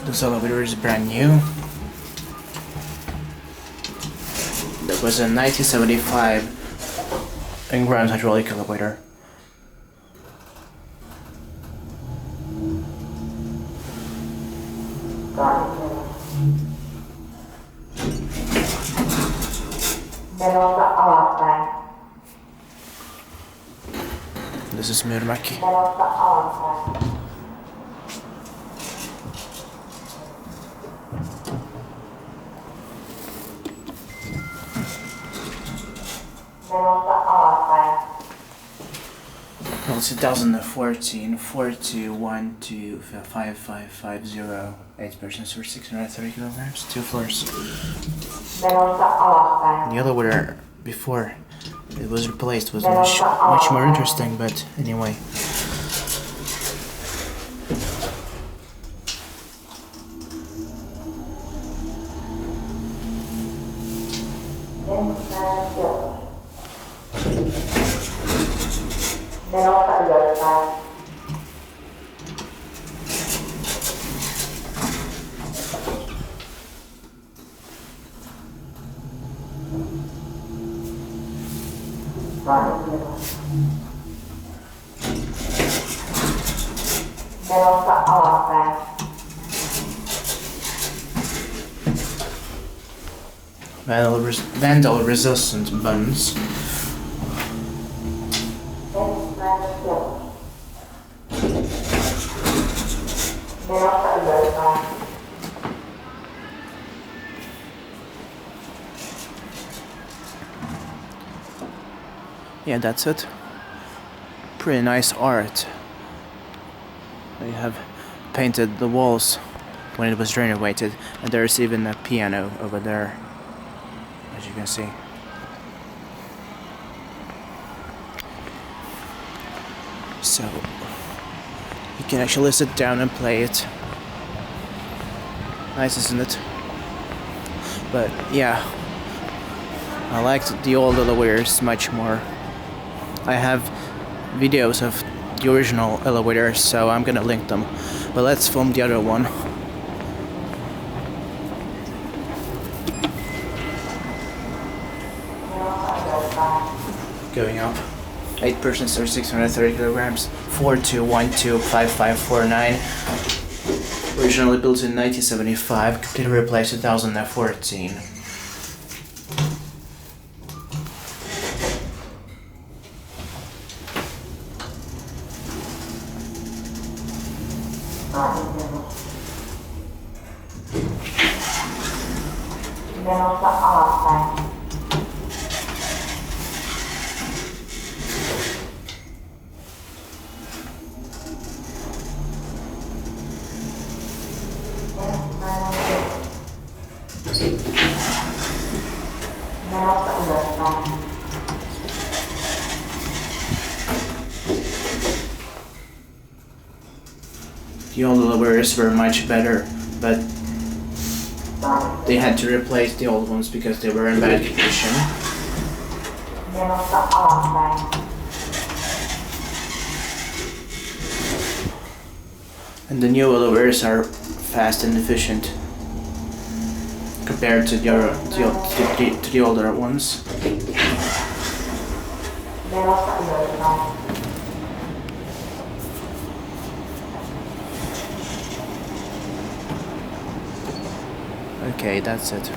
This elevator is brand new. That was a 1975 Inground Hydraulic elevator. This is Myyrmäki. Well, it's 2014, 421255550, 8 persons for 630 kilograms, 2 floors. The elevator before it was replaced was much more interesting, but anyway. Vandal resistant buttons. Yeah, that's it. Pretty nice art. They have painted the walls when it was renovated, and there's even a piano over there, as you can see. So you can actually sit down and play it. Nice, isn't it? But yeah, I liked the old elevators much more. I have videos of the original elevators, so I'm gonna link them. But let's film the other one. Going up. 8 persons or 630 kilograms. 42125549. Originally built in 1975, completely replaced in 2014. The old elevators were much better, but they had to replace the old ones because they were in bad condition. And the new elevators are fast and efficient compared to the older ones. Okay, that's it.